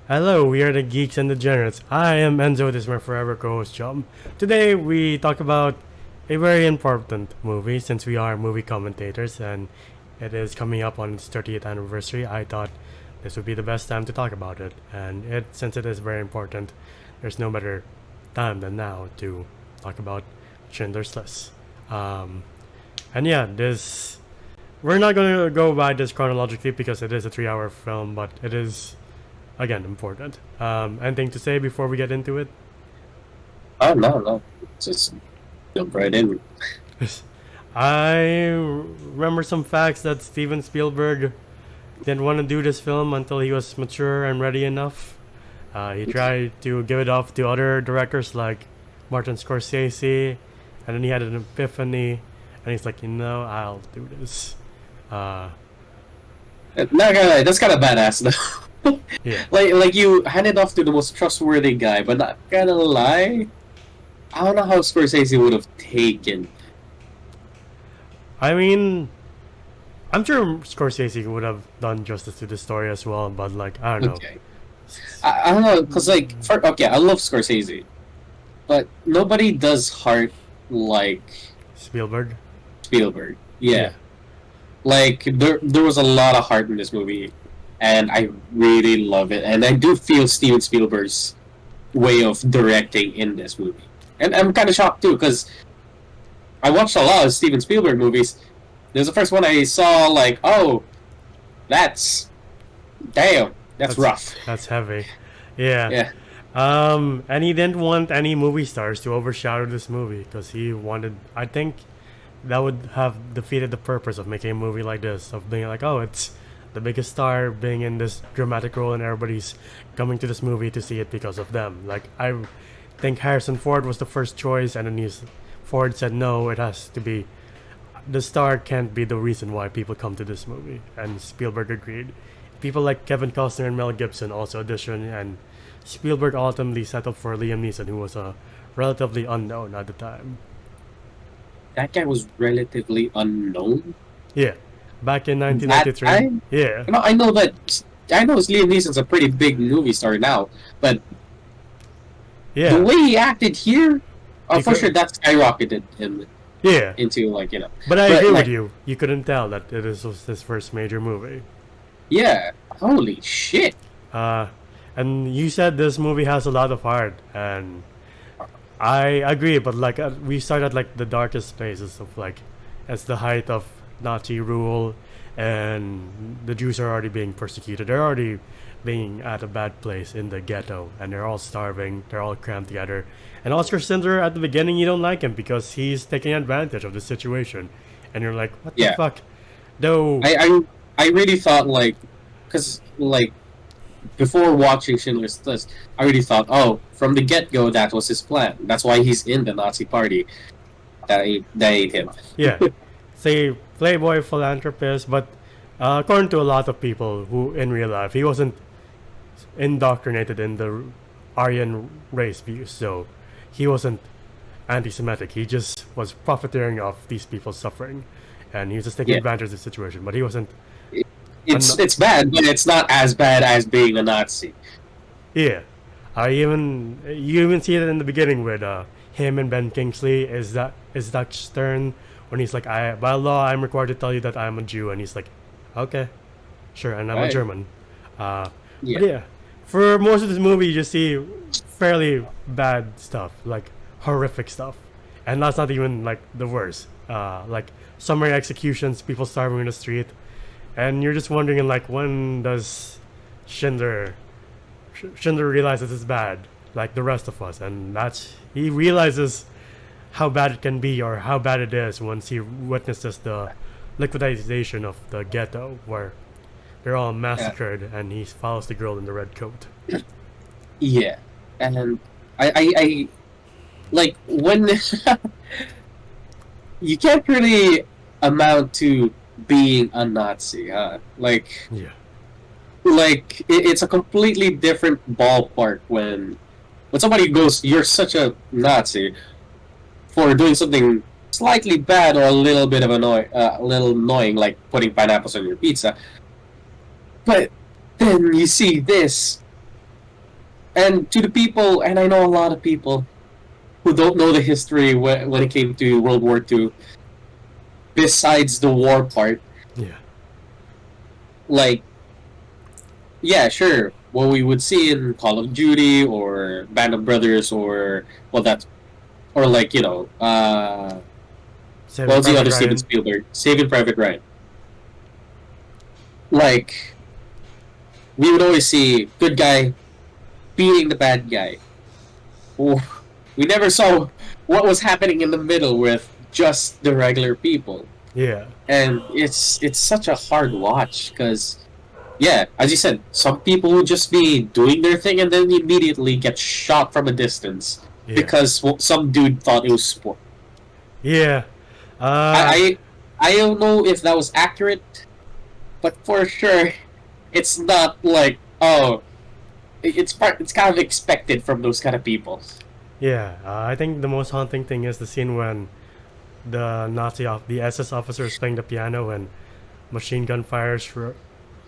Hello, we are the Geeks and Degenerates. I am Enzo, this is my forever co-host John. Today we talk about a very important movie since we are movie commentators and it is coming up on its 30th anniversary. I thought this would be the best time to talk about it, and since it is very important, there's no better time than now to talk about Schindler's List. And yeah, this we're not going to go by this chronologically because it is a 3-hour film, but it is again important. Anything to say before we get into it? Oh no. Just jump right in. I remember some facts that Steven Spielberg didn't want to do this film until he was mature and ready enough. He tried to give it off to other directors like Martin Scorsese, and then he had an epiphany, and he's like, I'll do this. Not gonna lie, that's kind of badass though. Yeah. like you hand it off to the most trustworthy guy, but not gonna lie, I don't know how Scorsese would have taken. I mean, I'm sure Scorsese would have done justice to the story as well, but like, I don't know. Okay, I don't know, cause I love Scorsese, but nobody does heart like Spielberg. Spielberg. Yeah. Like there was a lot of heart in this movie, and I really love it. And I do feel Steven Spielberg's way of directing in this movie, and I'm kind of shocked too because I watched a lot of Steven Spielberg movies. There's the first one I saw, like, oh, that's that's rough. That's heavy. Yeah. Yeah, And he didn't want any movie stars to overshadow this movie because he wanted. I think that would have defeated the purpose of making a movie like this, of being like, oh, it's the biggest star being in this dramatic role and everybody's coming to this movie to see it because of them. Like, I think Harrison Ford was the first choice, and then Ford said no, it has to be the star can't be the reason why people come to this movie, and Spielberg agreed. People like Kevin Costner and Mel Gibson also auditioned, and Spielberg ultimately settled for Liam Neeson, who was a relatively unknown at the time. that guy was relatively unknown. Yeah, back in That 1993. time, Yeah, I know that. I know Liam Neeson's a pretty big movie star now, but yeah, the way he acted here, for Because- sure, that skyrocketed him yeah. into, like, you know. But I agree like, with you. You couldn't tell that was his first major movie. yeah, holy shit. Uh, and you said this movie has a lot of heart, and I agree. But like, we start at like the darkest places of like, it's the height of Nazi rule, and the Jews are already being persecuted. They're already being at a bad place in the ghetto, and they're all starving. They're all crammed together. And Oscar Schindler, at the beginning, you don't like him because he's taking advantage of the situation, and you're like, what the Yeah. fuck? Though, I really thought, like, because, like, before watching Schindler's List, I really thought, oh, from the get-go, that was his plan. That's why he's in the Nazi party. That ate him. yeah, say playboy philanthropist, but according to a lot of people who in real life, he wasn't indoctrinated in the Aryan race views, so he wasn't anti-Semitic. He just was profiteering off these people's suffering, and he was just taking Yeah. advantage of the situation. But he wasn't. It's bad, but it's not as bad as being a Nazi. Yeah, you even see it in the beginning with him and Ben Kingsley. Is that Stern when he's like, I by law I'm required to tell you that I'm a Jew, and he's like, okay, sure, and I'm a Right. German. Yeah. But yeah, for most of this movie, you just see fairly bad stuff, like horrific stuff, and that's not even like the worst. Like summary executions, people starving in the street, and you're just wondering, like, when does Schindler Schindler realizes it's bad, like the rest of us, and he realizes how bad it can be or how bad it is once he witnesses the liquidization of the ghetto where they're all massacred, and he follows the girl in the red coat. Yeah, and I like when you can't really amount to being a Nazi, huh? Yeah, It's a completely different ballpark when somebody goes, "You're such a Nazi," for doing something slightly bad or a little bit of a little annoying, like putting pineapples on your pizza. But then you see this, And to the people, and I know a lot of people who don't know the history when it came to World War II, besides the war part, Yeah. like, yeah, sure, what we would see in Call of Duty or Band of Brothers or, well, that's, or like, what Saving was the Private other Steven Ryan. Spielberg? Saving Private Ryan. Like, we would always see good guy beating the bad guy. Or we never saw what was happening in the middle with just the regular people. Yeah. And it's such a hard watch because, yeah, as you said, some people would just be doing their thing and then immediately get shot from a distance Yeah. because some dude thought it was sport. Yeah. Uh, I I don't know if that was accurate, but for sure, it's not like, oh, it's kind of expected from those kind of people. yeah. I think the most haunting thing is the scene when the SS officer is playing the piano and machine gun fires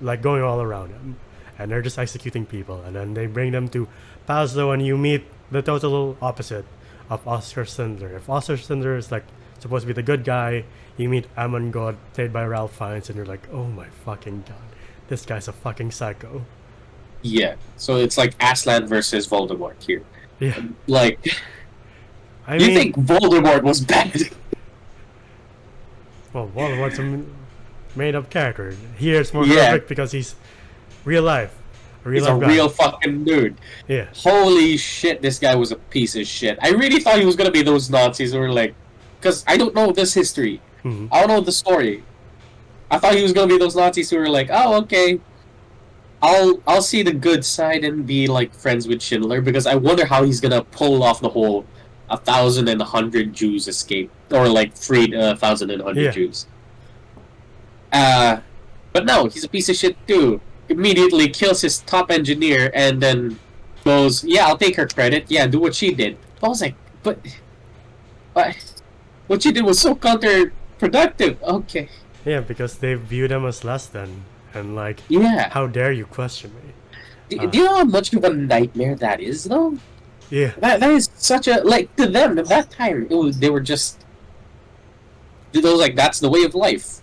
like going all around him, and they're just executing people, and then they bring them to Pazlo, and you meet the total opposite of Oscar Schindler. If Oscar Schindler is like supposed to be the good guy, you meet Amon God played by Ralph Fiennes, and you're like, oh my fucking god, this guy's a fucking psycho. Yeah, so it's like Aslan versus Voldemort here. Yeah, Like, I you mean, think Voldemort was bad? well, Voldemort's a made up character. Here it's more Yeah, horrific because he's real life, a real he's a life guy. real fucking dude. Yeah, Holy shit, this guy was a piece of shit. I really thought he was gonna be those Nazis who were like, because I don't know this history. hmm I don't know the story. I thought he was gonna be those Nazis who were like, oh, okay, I'll see the good side and be like friends with Schindler because I wonder how he's gonna pull off the whole 1,100 Jews escape or like freed 1,100 yeah, Jews. Uh, but no, he's a piece of shit too. Immediately kills his top engineer and then goes, "Yeah, I'll take her credit. Yeah, do what she did." I was like, but what she did was so counterproductive. Okay, yeah, because they view them as less than, and like, yeah. how dare you question me? Do you know how much of a nightmare that is, though? Yeah, That is such a, like, to them at that time. They were just, it was like that's the way of life.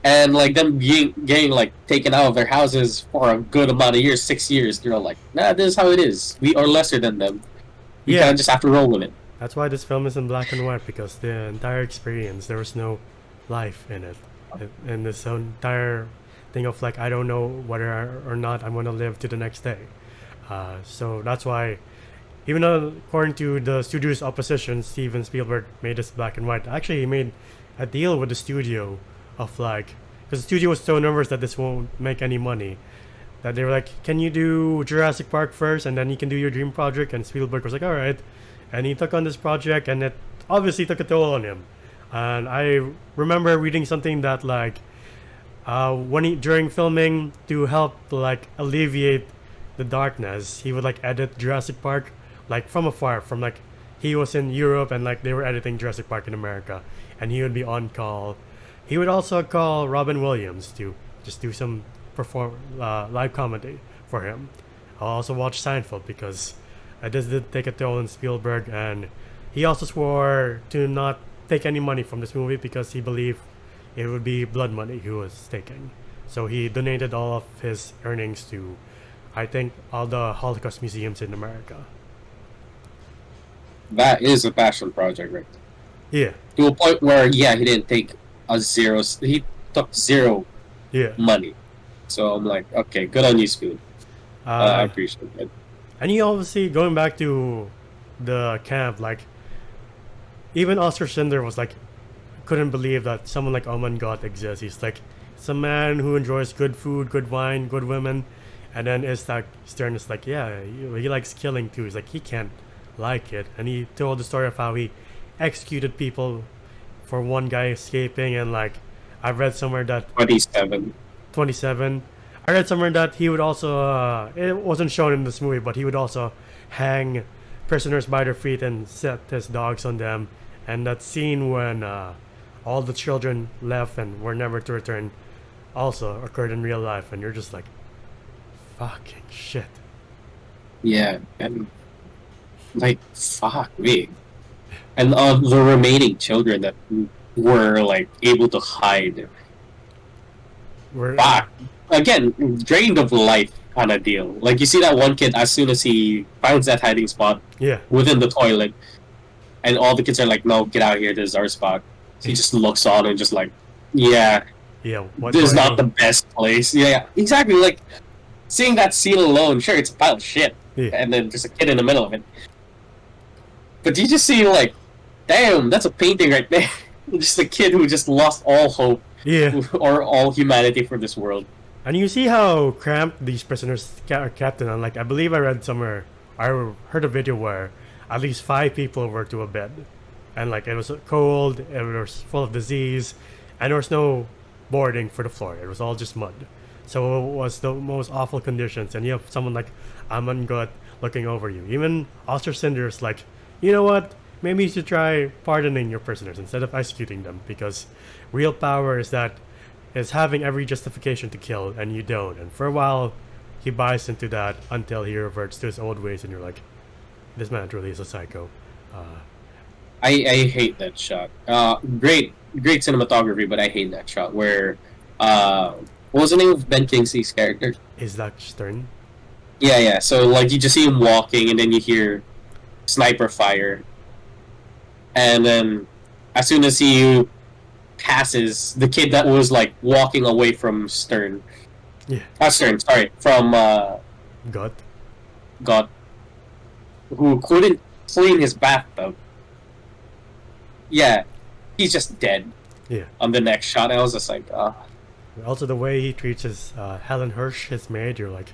And like them getting like taken out of their houses for a good amount of years, 6 years, they're like, nah, this is how it is. We are lesser than them. We kind yeah. of just have to roll with it. That's why this film is in black and white, because the entire experience there was no life in it, and this entire thing of like I don't know whether or not I'm gonna live to the next day. So that's why, even though according to the studio's opposition, Steven Spielberg made this black and white. Actually, he made a deal with the studio of like, because the studio was so nervous that this won't make any money, that they were like, "Can you do Jurassic Park first, and then you can do your dream project?" And Spielberg was like, "All right," and he took on this project, and it obviously took a toll on him. And I remember reading something that like, when he during filming to help like alleviate the darkness, he would like edit Jurassic Park like from afar, from like he was in Europe and like they were editing Jurassic Park in America, and he would be on call. He would also call Robin Williams to just do some live comedy for him. I'll also watch Seinfeld because this did take a toll on Spielberg, and he also swore to not take any money from this movie because he believed it would be blood money he was taking. So he donated all of his earnings to, I think, all the Holocaust museums in America. That is a passion project, right? Yeah, To a point where, yeah, he didn't take a zero. He took zero yeah. money. So I'm like, okay, good on you, Spoon. I Uh, appreciate it. and he obviously going back to the camp, like even Oscar Schindler was like couldn't believe that someone like Oman God exists. He's like, it's a man who enjoys good food, good wine, good women, and then it's like Stern is like, yeah, he likes killing too. He's like, he can't like it, and he told the story of how he executed people for one guy escaping, and like I've read somewhere that 27. 27. I read somewhere that he would also, it wasn't shown in this movie, but he would also hang prisoners by their feet and set his dogs on them. And that scene when all the children left and were never to return also occurred in real life. And you're just like, fucking shit. Yeah, and like fuck me, and the remaining children that were like able to hide, Where fuck, again, drained of life kind of deal. Like you see that one kid as soon as he finds that hiding spot yeah, within the toilet, and all the kids are like, "No, get out of here! This is our spot." So he just looks on and just like, "Yeah, yeah. What this do is I not do? the best place." Yeah, yeah, exactly. Like seeing that scene alone, sure, it's a pile of shit, Yeah, and then there's a kid in the middle of it. But you just see like, damn, that's a painting right there. Just a kid who just lost all hope yeah. or all humanity for this world. And you see how cramped these prisoners are kept in. And like I believe I read somewhere, I heard a video where at least 5 people were to a bed, and like it was cold, it was full of disease, and there was no boarding for the floor. It was all just mud. So it was the most awful conditions. And you have someone like Amon Gut looking over you. Even Oster Cinder's like, you know what? Maybe you should try pardoning your prisoners instead of executing them, because real power is having every justification to kill, and you don't. And for a while, he buys into that until he reverts to his old ways, and you're like, this man truly is a psycho. Uh, I hate that shot. Great cinematography, but I hate that shot where what was the name of Ben Kingsley's character? is that Stern? Yeah, yeah. So like you just see him walking, and then you hear sniper fire, and then as soon as he passes, the kid that was like walking away from Stern, Yeah, Stern, sorry, from God. God, who couldn't clean his bathtub. Yeah, he's just dead Yeah. on the next shot. I was just like, Also, the way he treats his Helen Hirsch, his maid, you're like,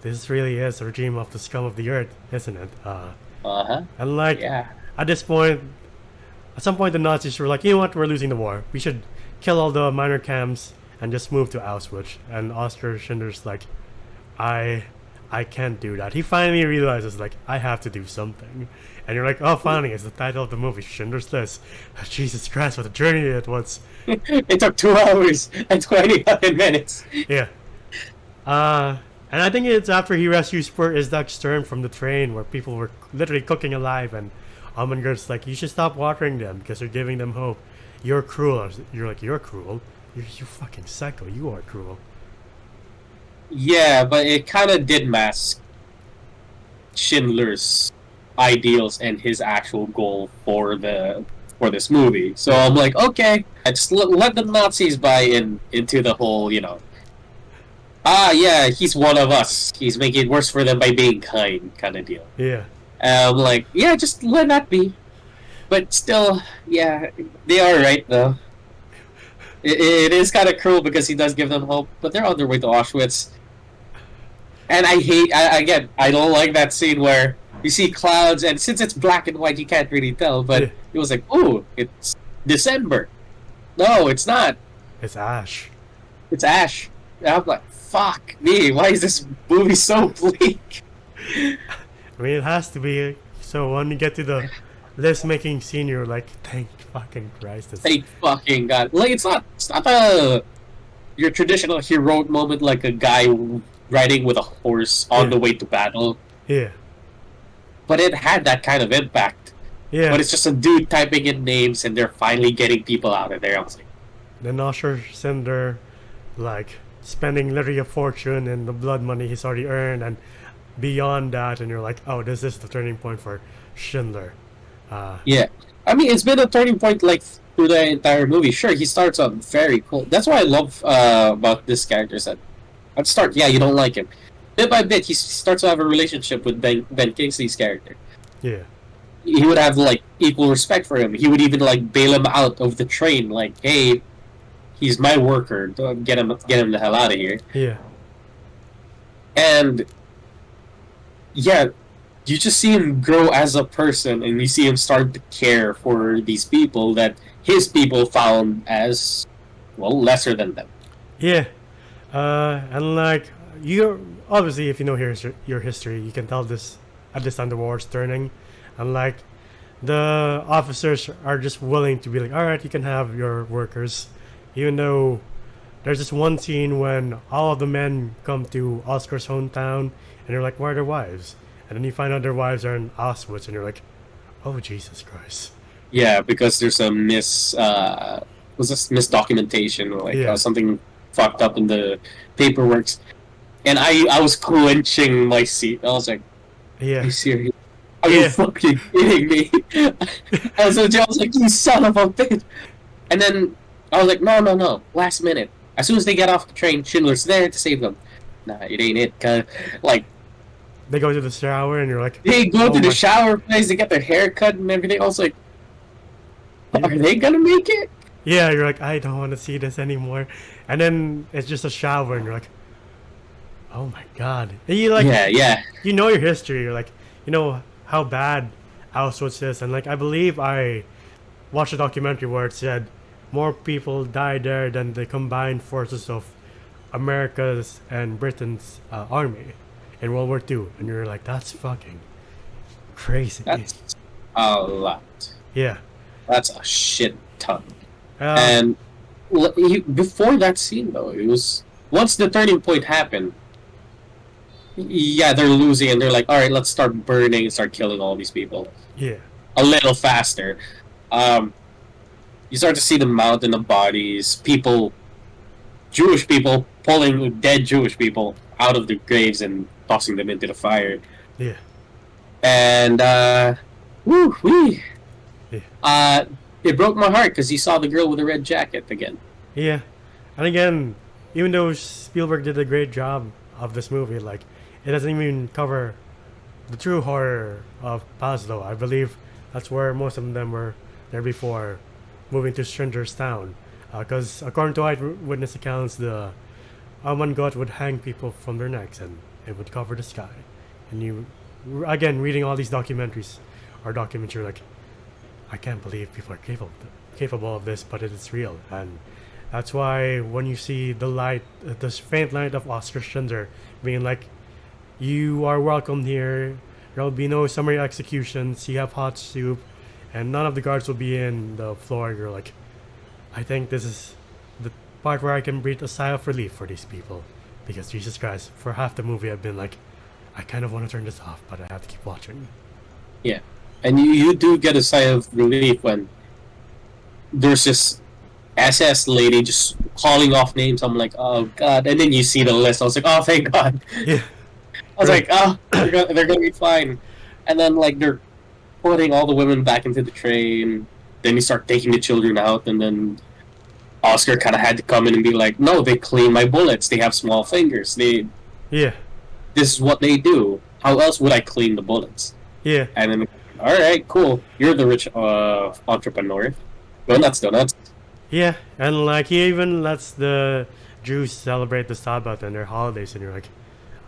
this really is a regime of the scum of the earth, isn't it? huh, And like, yeah, at this point, at some point, the Nazis were like, you know what, we're losing the war. We should kill all the minor camps and just move to Auschwitz. And Oster Schindler's like, I, I can't do that. He finally realizes, like, I have to do something. And you're like, oh, finally, it's the title of the movie, Schindler's List. Jesus Christ, what a journey it was. it took 2 hours and 29 minutes. Yeah. And I think it's after he rescues poor Isaac Stern from the train where people were literally cooking alive, and Amangurt's like, you should stop watering them because you're giving them hope. You're cruel. You're like, you're cruel. You fucking psycho. You are cruel. Yeah, but it kind of did mask Schindler's ideals and his actual goal for this movie. So I'm like, okay, I just let the Nazis buy into the whole, yeah, he's one of us. He's making it worse for them by being kind of deal. Yeah. I'm like, yeah, just let that be. But still, yeah, they are right though. It is kind of cruel because he does give them hope, but they're on their way to Auschwitz. And again, I don't like that scene where you see clouds, and since it's black and white, you can't really tell. But Yeah. it was like, oh, it's December. No, it's not. It's Ash. It's ash. And I'm like, fuck me. Why is this movie so bleak? I mean, it has to be. So when you get to the list making scene, you're like, thank fucking Christ. Thank fucking God. Like, it's not your traditional heroic moment like a guy riding with a horse on the way to battle. Yeah. But it had that kind of impact. Yeah. But it's just a dude typing in names, and they're finally getting people out of there. I was like, Then Osher Cinder, like, spending literally a fortune in the blood money he's already earned, and beyond that, and you're like, oh, this is the turning point for Schindler. yeah. I mean, it's been a turning point, like, through the entire movie. Sure, he starts off very cool. That's what I love about this character. Is that at the start, yeah, you don't like him. Bit by bit, he starts to have a relationship with Ben Kingsley's character. Yeah. He would have, like, equal respect for him. He would even, like, bail him out of the train. Like, hey, he's my worker. Don't get him the hell out of here. Yeah. And yeah, you just see him grow as a person, and you see him start to care for these people that his people found as, well, lesser than them. Yeah. And like, you're obviously, if you know your history, you can tell this at this time the war's turning, and like, the officers are just willing to be like, all right, you can have your workers, even though There's this one scene when all of the men come to Oscar's hometown, and they're like, "Where are their wives?" And then you find out their wives are in Auschwitz, and you're like, "Oh Jesus Christ!" Yeah, because there's a was this misdocumentation or like Yeah, something fucked up in the paperwork, and I was clenching my seat. I was like, "Are yeah, you serious? Are you yeah, fucking kidding me?" I was like, "You son of a bitch!" And then I was like, "No, no, no!" Last minute, as soon as they get off the train, Schindler's there to save them. Nah, it ain't it. Cause, like they go to the shower, and you're like, they go "Oh to the my!" shower place, they get their hair cut and everything. I was like, Yeah, "Are they gonna make it?" yeah, you're like, "I don't want to see this anymore," and then it's just a shower, and you're like, "Oh my God!" And you like, Yeah, yeah. you know your history. You're like, you know how bad Auschwitz is, and like I believe I watched a documentary where it said more people died there than the combined forces of America's and Britain's army in World War II, and you're like, that's fucking crazy. That's a lot. Yeah. That's a shit ton. Uh, And before that scene, though, it was once the turning point happened. Yeah, they're losing, and they're like, "All right, let's start burning and start killing all these people yeah. a little faster." Um, you start to see the mountain of bodies, people, Jewish people pulling dead Jewish people out of the graves and tossing them into the fire, Yeah. and woo wee. Yeah. It broke my heart because you saw the girl with the red jacket again. Yeah. And again, even though Spielberg did a great job of this movie, like, it doesn't even cover the true horror of Pazlo. I believe that's where most of them were there before moving to Stranger's Town. Because according to eyewitness accounts, the Alman God would hang people from their necks and it would cover the sky. And you, again, reading all these documentaries or documents, you're like, I can't believe people are capable of this, but it is real. And that's why when you see the light, the faint light of Oscar Schindler being like, you are welcome here. There will be no summary executions. You have hot soup, and none of the guards will be in the floor. You're like, I think this is the part where I can breathe a sigh of relief for these people, because Jesus Christ, for half the movie I've been like, I kind of want to turn this off, but I have to keep watching. Yeah, and you do get a sigh of relief when there's this SS lady just calling off names. I'm like, oh god, and then you see the list. I was like, oh thank god. Yeah, I was like, oh, they're gonna be fine. And then like they're putting all the women back into the train. Then you start taking the children out, and then Oscar kind of had to come in and be like, no, they clean my bullets. They have small fingers. yeah, This is what they do. How else would I clean the bullets? yeah, And then, all right, cool. You're the rich entrepreneur. Go nuts, go nuts. yeah. And like he even lets the Jews celebrate the Sabbath and their holidays, and you're like,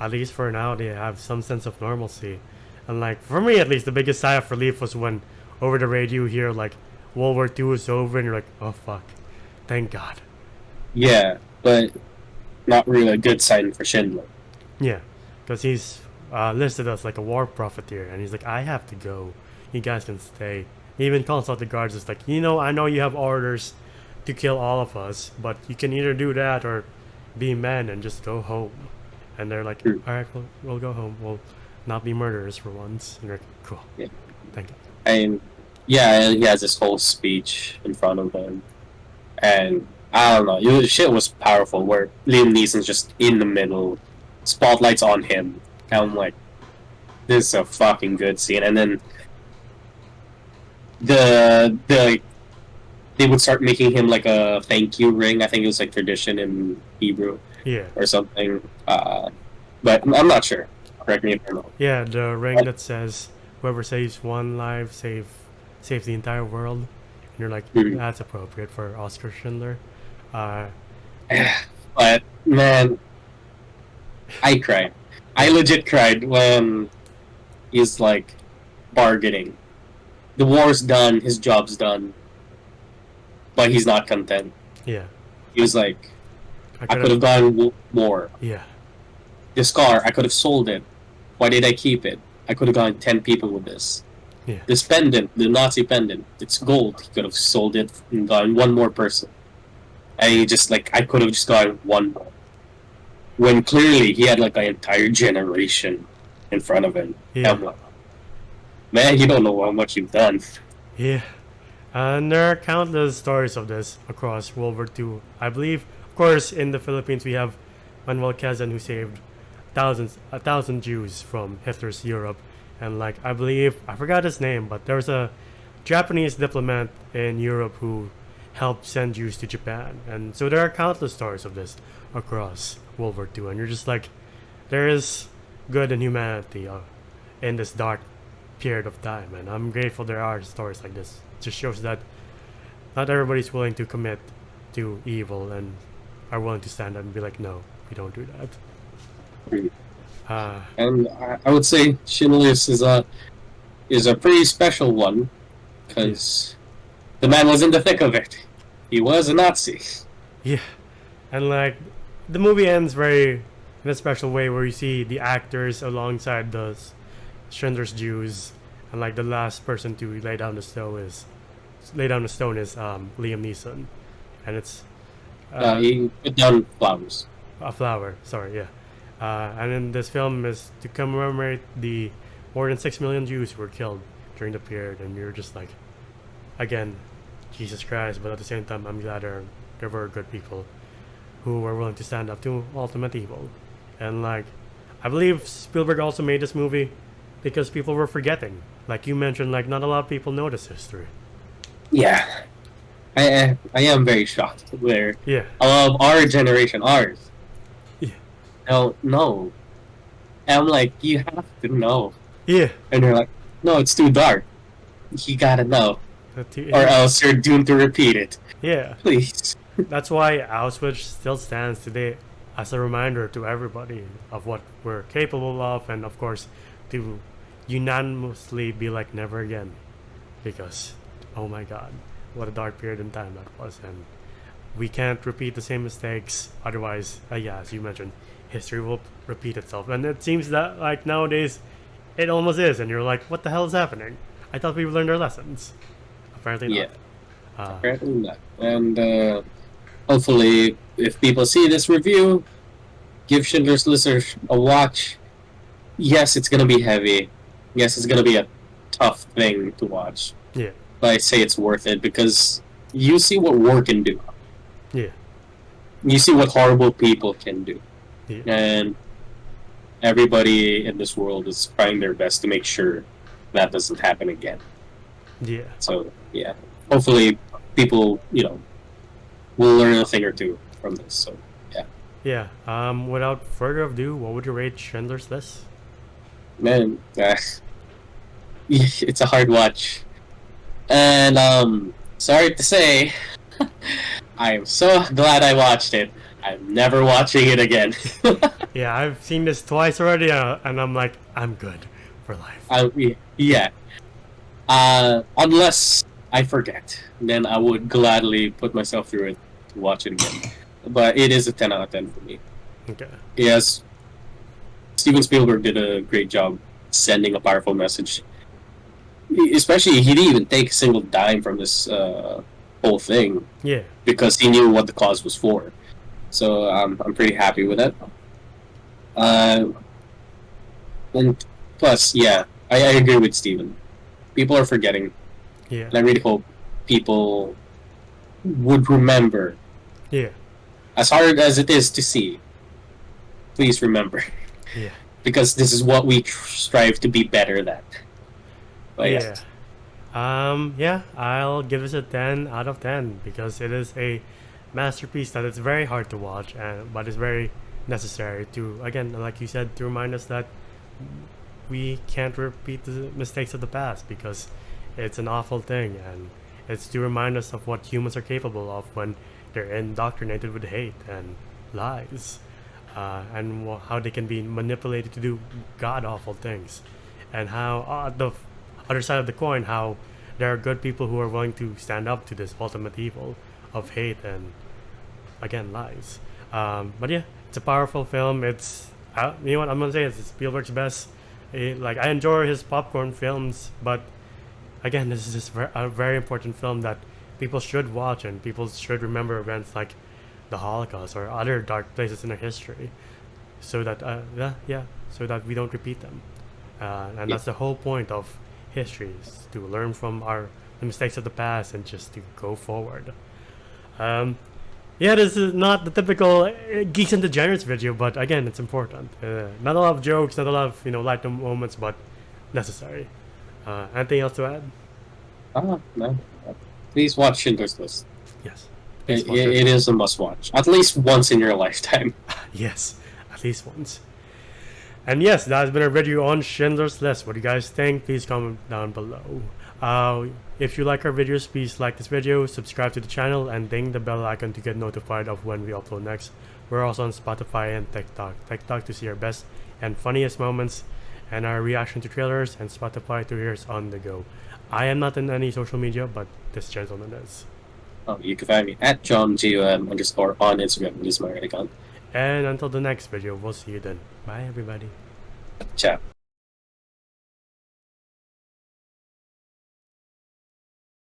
at least for now they have some sense of normalcy. And like for me at least, the biggest sigh of relief was when over the radio you hear like World War II is over, and you're like, oh fuck, thank God. Yeah, but not really a good sign for Schindler. Yeah, because he's listed as like a war profiteer, and he's like, I have to go. You guys can stay. He even calls out the guards. It's like, I know you have orders to kill all of us, but you can either do that or be men and just go home. And they're like, True. all right, we'll go home. We'll not be murderers for once. And you're like, cool. Yeah. Thank you. And yeah, he has this whole speech in front of him. And I don't know, shit was powerful where Liam Neeson's just in the middle, spotlights on him. And I'm like, this is a fucking good scene. And then the they would start making him like a thank you ring. I think it was like tradition in Hebrew Yeah. or something. But I'm not sure. Correct me if I'm wrong. Yeah, the ring that says, whoever saves one life, save the entire world. And you're like, Mhm. that's appropriate for Oscar Schindler. Uh, But man, I cried. I legit cried when he's like bargaining. The war's done, his job's done, but he's not content. yeah. He was like, I I could have gone more. Yeah. This car, I could have sold it. Why did I keep it? I could have gotten 10 people with this. Yeah. This pendant, the Nazi pendant, it's gold. He could have sold it and gotten one more person. and he just like I could have just gotten one more when clearly he had like an entire generation in front of him. Yeah, I'm like, man, you don't know how much you've done. yeah. And there are countless stories of this across World War II. I believe, of course, in the Philippines we have Manuel Quezon who saved a thousand Jews from Hitler's Europe, and like I believe I forgot his name, but there was a Japanese diplomat in Europe who helped send Jews to Japan, and so there are countless stories of this across World War II, and you're just like, there is good in humanity in this dark period of time, and I'm grateful there are stories like this. It just shows that not everybody's willing to commit to evil and are willing to stand up and be like, no, we don't do that. Uh, And I would say Schindler's is a pretty special one because the man was in the thick of it. He was a Nazi. yeah, and like the movie ends very in a special way where you see the actors alongside the Schindler's Jews, and like the last person to lay down the stone is Liam Neeson, and it's He put down flowers. a flower. Sorry, yeah. And in this film is to commemorate the more than 6 million Jews who were killed during the period, and you're just like, again, Jesus Christ. But at the same time, I'm glad there were good people who were willing to stand up to ultimate evil, and like, I believe Spielberg also made this movie because people were forgetting. Like you mentioned, like not a lot of people know this history. Yeah, I am very shocked where Yeah, of our generation, ours, yeah, don't know. And I'm like, you have to know. yeah. And they're like, no, it's too dark. You gotta know, or Yeah. else you're doomed to repeat it. Yeah. Please. That's why Auschwitz still stands today as a reminder to everybody of what we're capable of, and of course, to unanimously be like never again, because oh my God, what a dark period in time that was, and we can't repeat the same mistakes. Otherwise, yeah, as you mentioned, history will repeat itself, and it seems that like nowadays, it almost is, and you're like, what the hell is happening? I thought we learned our lessons. Apparently Yeah, not. Uh, apparently not. And hopefully, if people see this review, give Schindler's List a watch. Yes, it's gonna be heavy. Yes, it's gonna be a tough thing to watch. yeah, But I say it's worth it because you see what war can do. yeah, You see what horrible people can do. yeah, And everybody in this world is trying their best to make sure that doesn't happen again. yeah. So, yeah. Hopefully, people, will learn a thing or two from this. So, yeah. Yeah. Without further ado, what would you rate Schindler's List? Man, it's a hard watch. And, sorry to say, I am so glad I watched it. I'm never watching it again. Yeah, I've seen this twice already, and I'm like, I'm good for life. Yeah. Unless I forget, then I would gladly put myself through it to watch it again. But it is a 10 out of 10 for me. Okay. Yes, Steven Spielberg did a great job sending a powerful message. Especially, he didn't even take a single dime from this whole thing Yeah. because he knew what the cause was for. So I'm pretty happy with that. And plus, yeah, I agree with Steven. People are forgetting, Yeah. and I really hope people would remember. Yeah. As hard as it is to see, please remember. Yeah. Because this is what we strive to be better at. But Yeah. Yeah, I'll give this a 10 out of 10 because it is a masterpiece that is very hard to watch, but it's very necessary to, again, like you said, to remind us that we can't repeat the mistakes of the past because it's an awful thing, and it's to remind us of what humans are capable of when they're indoctrinated with hate and lies, and how they can be manipulated to do god awful things, and how the other side of the coin, how there are good people who are willing to stand up to this ultimate evil of hate and again lies. But yeah, it's a powerful film. It's you know what I'm gonna say, it's Spielberg's best. Like I enjoy his popcorn films, but again, this is just a very important film that people should watch and people should remember when it's like the Holocaust or other dark places in our history, so that so that we don't repeat them. And Yeah. that's the whole point of history, is to learn from the mistakes of the past and just to go forward. Um, yeah, this is not the typical geeks and degenerates video, but again, it's important. Not a lot of jokes, not a lot of light moments, but necessary. Anything else to add? No. Please watch Schindler's List. Yes. Please It, watch it. it is a must watch, at least once in your lifetime. Yes, at least once. And yes, that has been a review on Schindler's List. What do you guys think? Please comment down below. If you like our videos, please like this video, subscribe to the channel, and ding the bell icon to get notified of when we upload next. We're also on Spotify and TikTok. TikTok to see our best and funniest moments, and our reaction to trailers, and Spotify to hear us on the go. I am not in any social media, but this gentleman is. You can find me at JohnGOM _ on Instagram. This is my account. And until the next video, we'll see you then. Bye, everybody. Ciao.